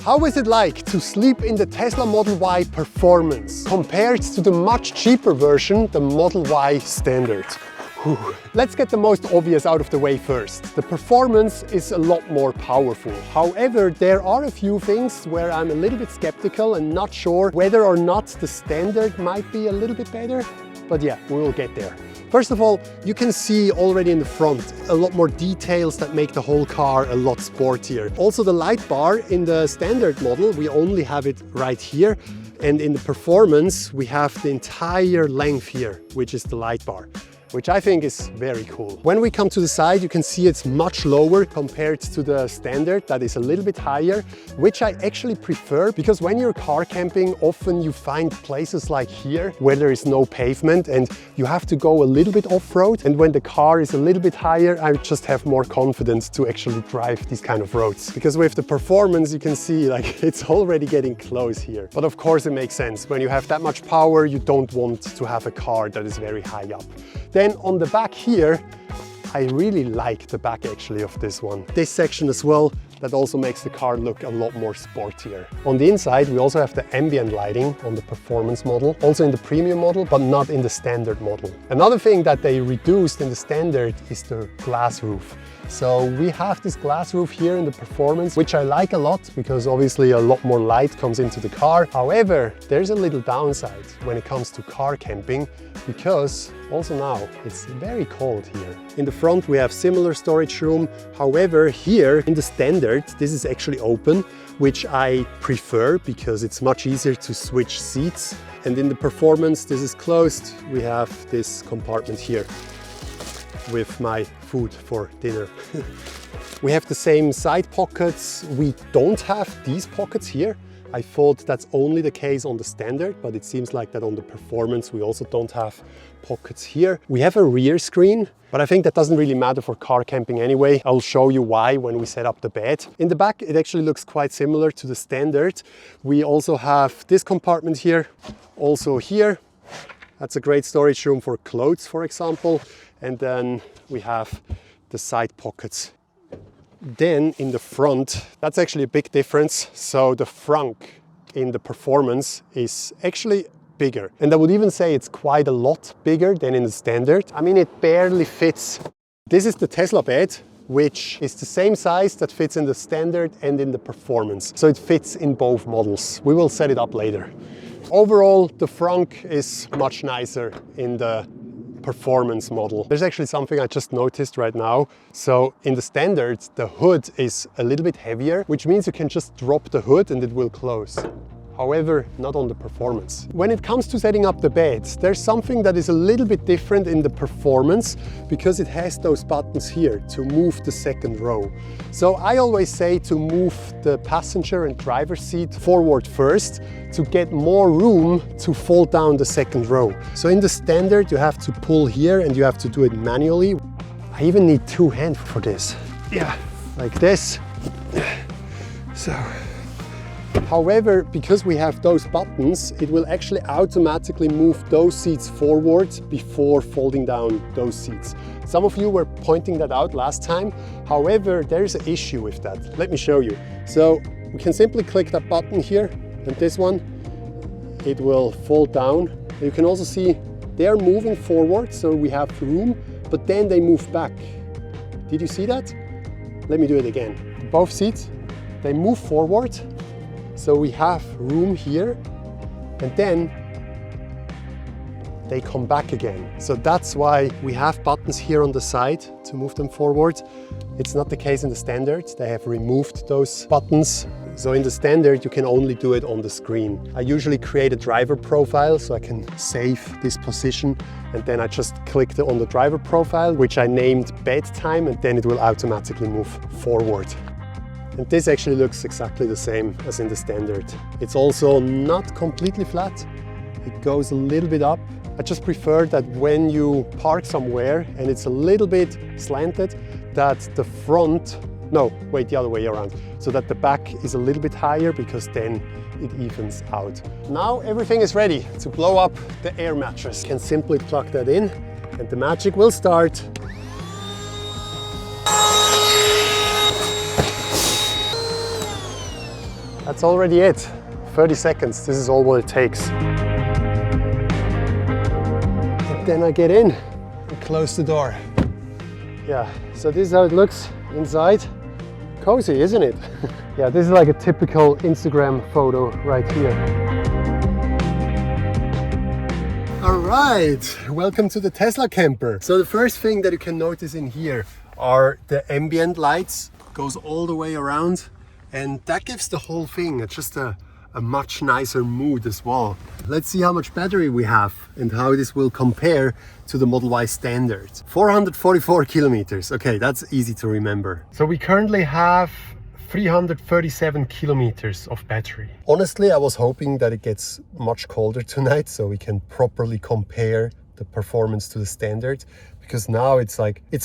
How is it like to sleep in the Tesla Model Y Performance compared to the much cheaper version, the Model Y Standard? Whew. Let's get the most obvious out of the way first. The Performance is a lot more powerful. However, there are a few things where I'm a little bit skeptical and not sure whether or not the Standard might be a little bit better. But yeah, we will get there. First of all, you can see already in the front a lot more details that make the whole car a lot sportier. Also the light bar in the Standard model, we only have it right here. And in the Performance, we have the entire length here, which is the light bar, which I think is very cool. When we come to the side, you can see it's much lower compared to the Standard that is a little bit higher, which I actually prefer because when you're car camping, often you find places like here where there is no pavement and you have to go a little bit off-road. And when the car is a little bit higher, I just have more confidence to actually drive these kind of roads. Because with the Performance, you can see like it's already getting close here. But of course it makes sense. When you have that much power, you don't want to have a car that is very high up. Then on the back here, I really like the back actually of this one. This section as well, that also makes the car look a lot more sportier. On the inside, we also have the ambient lighting on the Performance model, also in the Premium model, but not in the Standard model. Another thing that they reduced in the Standard is the glass roof. So we have this glass roof here in the Performance, which I like a lot because obviously a lot more light comes into the car. However, there's a little downside when it comes to car camping because also now it's very cold here. In the front we have similar storage room. However, here in the Standard, this is actually open, which I prefer because it's much easier to switch seats. And in the Performance, this is closed. We have this compartment here with my food for dinner. We have the same side pockets. We don't have these pockets here. I thought that's only the case on the Standard, but it seems like that on the Performance we also don't have pockets here. We have a rear screen, but I think that doesn't really matter for car camping anyway. I'll show you why when we set up the bed. In the back, it actually looks quite similar to the Standard. We also have this compartment here, also here. That's a great storage room for clothes, for example. And then we have the side pockets. Then in the front, that's actually a big difference. So the frunk in the Performance is actually bigger. And I would even say it's quite a lot bigger than in the Standard. I mean, it barely fits. This is the Tesla bed, which is the same size that fits in the Standard and in the Performance. So it fits in both models. We will set it up later. Overall, the frunk is much nicer in the Performance model. There's actually something I just noticed right now. So in the Standard, the hood is a little bit heavier, which means you can just drop the hood and it will close. However, not on the Performance. When it comes to setting up the beds, there's something that is a little bit different in the Performance because it has those buttons here to move the second row. So I always say to move the passenger and driver seat forward first to get more room to fold down the second row. So in the Standard, you have to pull here and you have to do it manually. I even need two hands for this. Yeah, like this. So. However, because we have those buttons, it will actually automatically move those seats forward before folding down those seats. Some of you were pointing that out last time. However, there's an issue with that. Let me show you. So we can simply click that button here and this one, it will fold down. You can also see they're moving forward, so we have room, but then they move back. Did you see that? Let me do it again. Both seats, they move forward. So we have room here and then they come back again. So that's why we have buttons here on the side to move them forward. It's not the case in the Standard. They have removed those buttons. So in the Standard, you can only do it on the screen. I usually create a driver profile so I can save this position. And then I just clicked on the driver profile, which I named bedtime, and then it will automatically move forward. And this actually looks exactly the same as in the Standard. It's also not completely flat. It goes a little bit up. I just prefer that when you park somewhere and it's a little bit slanted, that the front, no, wait, the other way around. So that the back is a little bit higher because then it evens out. Now everything is ready to blow up the air mattress. You can simply plug that in and the magic will start. That's already it. 30 seconds, this is all what it takes. And then I get in and close the door. Yeah, so this is how it looks inside. Cozy, isn't it? Yeah, this is like a typical Instagram photo right here. All right, welcome to the Tesla camper. So the first thing that you can notice in here are the ambient lights, goes all the way around, and that gives the whole thing just a much nicer mood as well. Let's see how much battery we have and how this will compare to the Model Y standard. 444 kilometers. Okay, that's easy to remember. So we currently have 337 kilometers of battery. Honestly, I was hoping that it gets much colder tonight so we can properly compare the performance to the standard, because now it's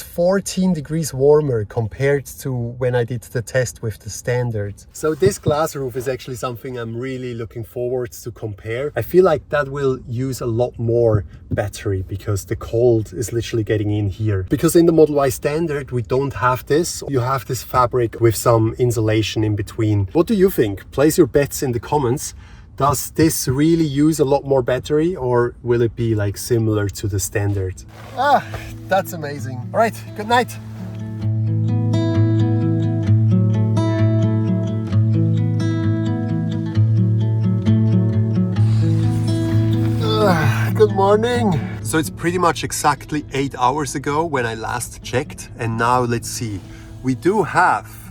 14 degrees warmer compared to when I did the test with the standard. So this glass roof is actually something I'm really looking forward to compare. I feel like that will use a lot more battery because the cold is literally getting in here. Because in the Model Y standard, we don't have this. You have this fabric with some insulation in between. What do you think? Place your bets in the comments. Does this really use a lot more battery, or will it be like similar to the standard? Ah, that's amazing. All right, good night. Good morning. So it's pretty much exactly 8 hours ago when I last checked, and now let's see. We do have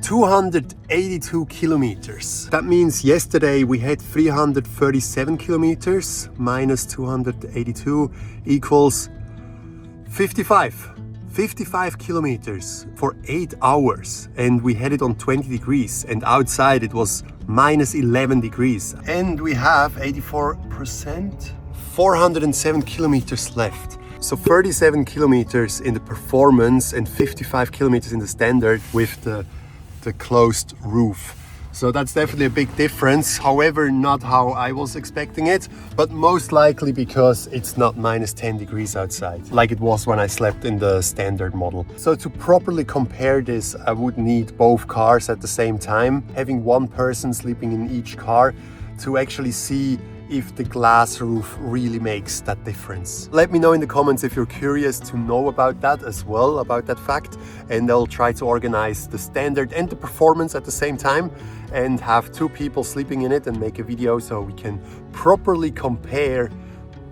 282 kilometers. That means yesterday we had 337 kilometers minus 282 equals 55 kilometers for 8 hours, and we had it on 20 degrees, and outside it was minus 11 degrees, and we have 84%, 407 kilometers left. So 37 kilometers in the performance and 55 kilometers in the standard with the closed roof. So that's definitely a big difference. However, not how I was expecting it, but most likely because it's not minus 10 degrees outside like it was when I slept in the standard model. So to properly compare this, I would need both cars at the same time, having one person sleeping in each car to actually see if the glass roof really makes that difference. Let me know in the comments if you're curious to know about that as well, about that fact, and I'll try to organize the standard and the performance at the same time and have two people sleeping in it and make a video so we can properly compare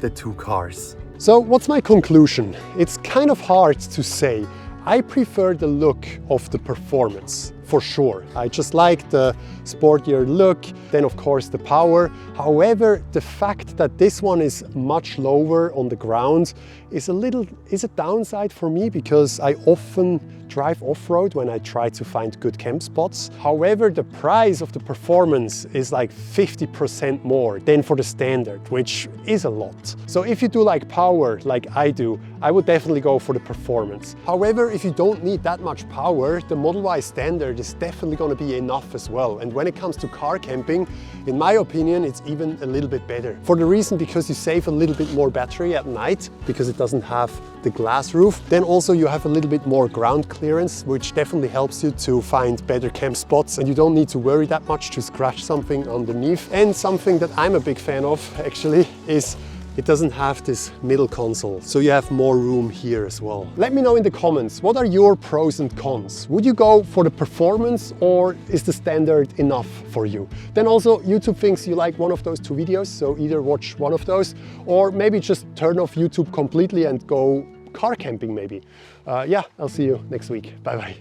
the two cars. So what's my conclusion? It's kind of hard to say. I prefer the look of the performance, for sure. I just like the sportier look, then of course the power. However, the fact that this one is much lower on the ground is a downside for me, because I often drive off-road when I try to find good camp spots. However, the price of the performance is like 50% more than for the standard, which is a lot. So if you do like power, like I do, I would definitely go for the performance. However, if you don't need that much power, the Model Y standard is definitely going to be enough as well. And when it comes to car camping, in my opinion, it's even a little bit better. For the reason because you save a little bit more battery at night because it doesn't have the glass roof. Then also you have a little bit more ground clearance, which definitely helps you to find better camp spots, and you don't need to worry that much to scratch something underneath. And something that I'm a big fan of actually is it doesn't have this middle console, so you have more room here as well. Let me know in the comments, what are your pros and cons? Would you go for the performance, or is the standard enough for you? Then also YouTube thinks you like one of those two videos, so either watch one of those or maybe just turn off YouTube completely and go car camping maybe. Yeah, I'll see you next week. Bye bye.